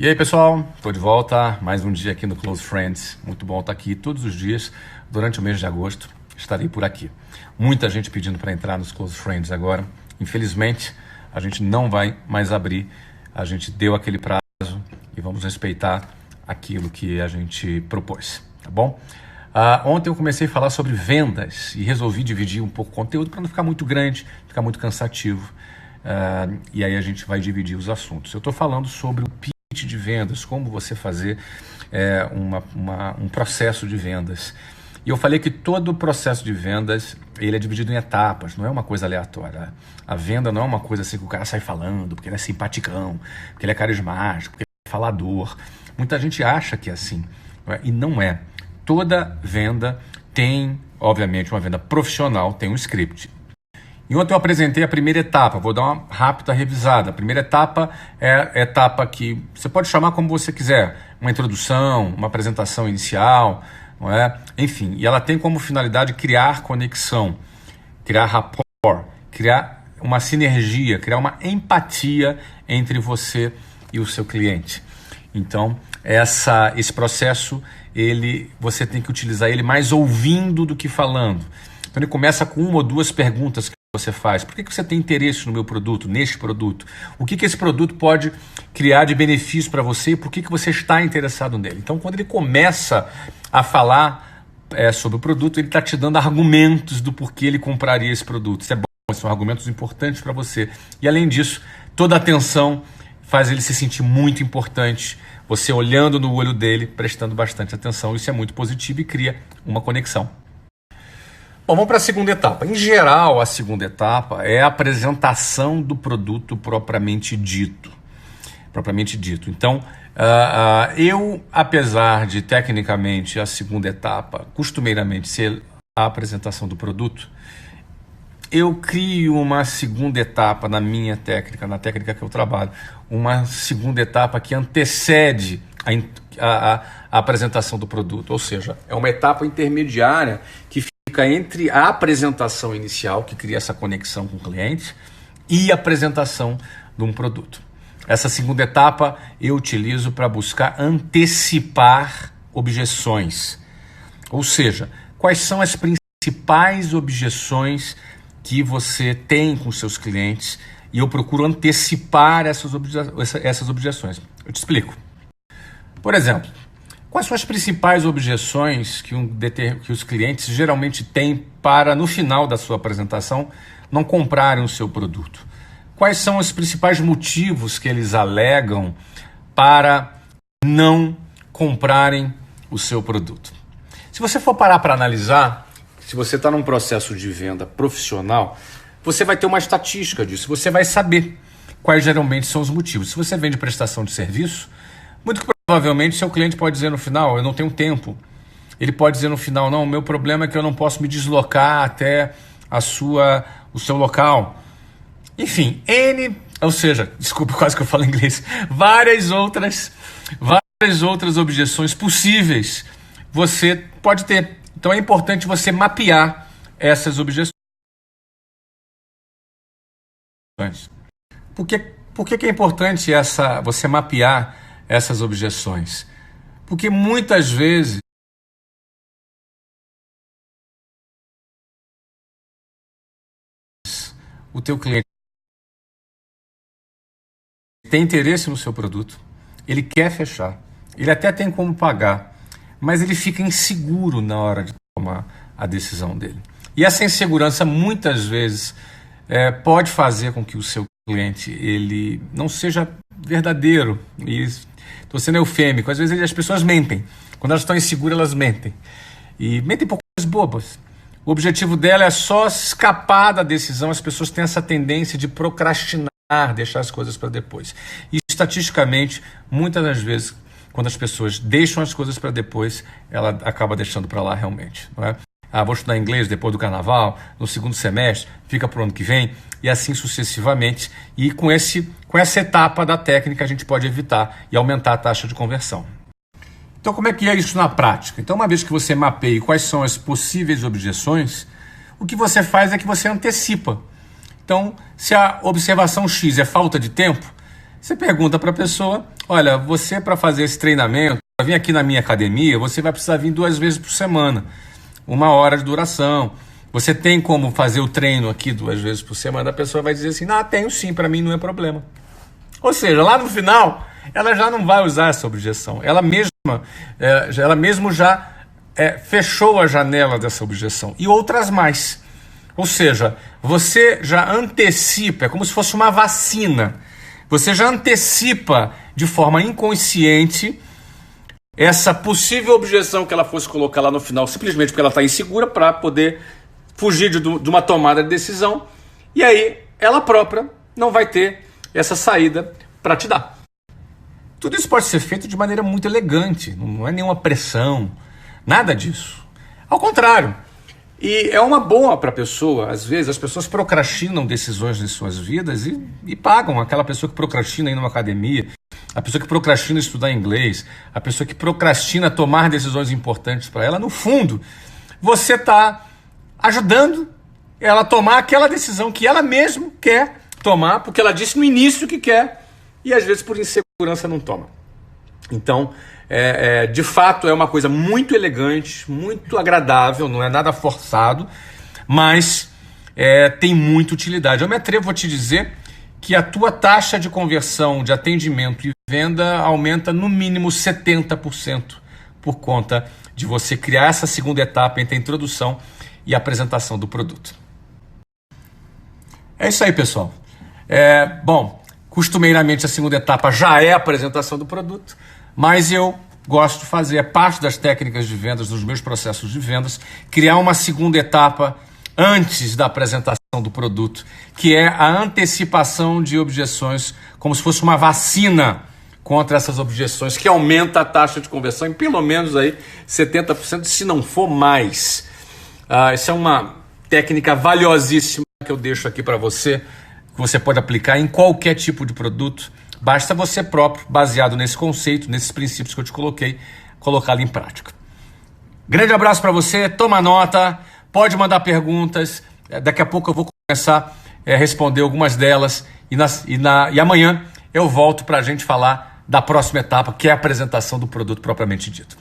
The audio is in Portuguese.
E aí, pessoal, estou de volta, mais um dia aqui no Close Friends. Muito bom estar aqui todos os dias durante o mês de agosto. Estarei por aqui. Muita gente pedindo para entrar nos Close Friends agora. Infelizmente, a gente não vai mais abrir. A gente deu aquele prazo e vamos respeitar aquilo que a gente propôs, tá bom? Ontem eu comecei a falar sobre vendas e resolvi dividir um pouco o conteúdo para não ficar muito grande, ficar muito cansativo. E aí a gente vai dividir os assuntos. Eu estou falando sobre o pitch de vendas, como você fazer um processo de vendas. E eu falei que todo o processo de vendas ele é dividido em etapas, não é uma coisa aleatória. A venda não é uma coisa assim que o cara sai falando, porque ele é simpaticão, porque ele é carismático, porque ele é falador. Muita gente acha que é assim, não é? E não é. Toda venda tem, obviamente, uma venda profissional, tem um script. E ontem eu apresentei a primeira etapa, vou dar uma rápida revisada. A primeira etapa é a etapa que você pode chamar como você quiser, uma introdução, uma apresentação inicial, não é? Enfim, e ela tem como finalidade criar conexão, criar rapport, criar uma sinergia, criar uma empatia entre você e o seu cliente. Então, esse processo, você tem que utilizar ele mais ouvindo do que falando. Então, ele começa com uma ou duas perguntas que você faz. Por que você tem interesse no meu produto, neste produto? O que esse produto pode criar de benefício para você e por que você está interessado nele? Então, quando ele começa a falar sobre o produto, ele está te dando argumentos do porquê ele compraria esse produto. Isso é bom, são argumentos importantes para você. E, além disso, toda a atenção faz ele se sentir muito importante. Você olhando no olho dele, prestando bastante atenção. Isso é muito positivo e cria uma conexão. Bom, vamos para a segunda etapa. Em geral, a segunda etapa é a apresentação do produto propriamente dito. Então, eu, apesar de tecnicamente a segunda etapa costumeiramente ser a apresentação do produto, eu crio uma segunda etapa na minha técnica, na técnica que eu trabalho, uma segunda etapa que antecede a apresentação do produto. Ou seja, é uma etapa intermediária que fica entre a apresentação inicial, que cria essa conexão com o cliente, e a apresentação de um produto. Essa segunda etapa eu utilizo para buscar antecipar objeções. Ou seja, quais são as principais objeções que você tem com seus clientes, e eu procuro antecipar essas objeções. Eu te explico. Por exemplo, quais são as principais objeções que os clientes geralmente têm para, no final da sua apresentação, não comprarem o seu produto? Quais são os principais motivos que eles alegam para não comprarem o seu produto? Se você for parar para analisar, se você está num processo de venda profissional, você vai ter uma estatística disso, você vai saber quais geralmente são os motivos. Se você vende prestação de serviço, muito provavelmente seu cliente pode dizer no final, eu não tenho tempo. Ele pode dizer no final, não, o meu problema é que eu não posso me deslocar até o seu local. Enfim, ou seja, desculpa, quase que eu falo inglês, várias outras objeções possíveis você pode ter. Então é importante você mapear essas objeções. Por que é importante você mapear essas objeções? Porque muitas vezes o teu cliente tem interesse no seu produto, ele quer fechar, ele até tem como pagar, mas ele fica inseguro na hora de tomar a decisão dele. E essa insegurança muitas vezes pode fazer com que o seu cliente ele não seja verdadeiro. E estou sendo eufêmico, às vezes as pessoas mentem. Quando elas estão inseguras, elas mentem. E mentem por coisas bobas. O objetivo dela é só escapar da decisão. As pessoas têm essa tendência de procrastinar, deixar as coisas para depois. E estatisticamente, muitas das vezes, quando as pessoas deixam as coisas para depois, ela acaba deixando para lá realmente, não é? Vou estudar inglês depois do carnaval, no segundo semestre, fica para o ano que vem, e assim sucessivamente. E com essa etapa da técnica a gente pode evitar e aumentar a taxa de conversão. Então, como é que é isso na prática? Então, uma vez que você mapeia quais são as possíveis objeções, o que você faz é que você antecipa. Então, se a observação X é falta de tempo, você pergunta para a pessoa, olha, você para fazer esse treinamento, para vir aqui na minha academia, você vai precisar vir 2 vezes por semana, 1 hora de duração. Você tem como fazer o treino aqui 2 vezes por semana? A pessoa vai dizer assim, tenho sim, para mim não é problema. Ou seja, lá no final, ela já não vai usar essa objeção. Ela mesmo já fechou a janela dessa objeção. E outras mais. Ou seja, você já antecipa, é como se fosse uma vacina. Você já antecipa de forma inconsciente essa possível objeção que ela fosse colocar lá no final, simplesmente porque ela está insegura para poder fugir de uma tomada de decisão. E aí, ela própria não vai ter essa saída para te dar. Tudo isso pode ser feito de maneira muito elegante, não é nenhuma pressão, nada disso. Ao contrário, e é uma boa para a pessoa. Às vezes as pessoas procrastinam decisões em suas vidas e pagam aquela pessoa que procrastina ir numa academia, a pessoa que procrastina estudar inglês, a pessoa que procrastina tomar decisões importantes para ela. No fundo, você está ajudando ela a tomar aquela decisão que ela mesma quer tomar, porque ela disse no início que quer, e às vezes por insegurança não toma. Então, de fato, é uma coisa muito elegante, muito agradável, não é nada forçado, mas tem muita utilidade. Eu me atrevo a te dizer que a tua taxa de conversão de atendimento e venda aumenta no mínimo 70% por conta de você criar essa segunda etapa entre a introdução e a apresentação do produto. É isso aí, pessoal. Bom, costumeiramente a segunda etapa já é a apresentação do produto, mas eu gosto de fazer, é parte das técnicas de vendas, dos meus processos de vendas, criar uma segunda etapa antes da apresentação do produto, que é a antecipação de objeções, como se fosse uma vacina contra essas objeções, que aumenta a taxa de conversão em pelo menos aí 70%, se não for mais. Essa é uma técnica valiosíssima que eu deixo aqui para você, que você pode aplicar em qualquer tipo de produto. Basta você próprio, baseado nesse conceito, nesses princípios que eu te coloquei, colocá-lo em prática. Grande abraço para você, toma nota, pode mandar perguntas, daqui a pouco eu vou começar a responder algumas delas e amanhã eu volto para a gente falar da próxima etapa, que é a apresentação do produto propriamente dito.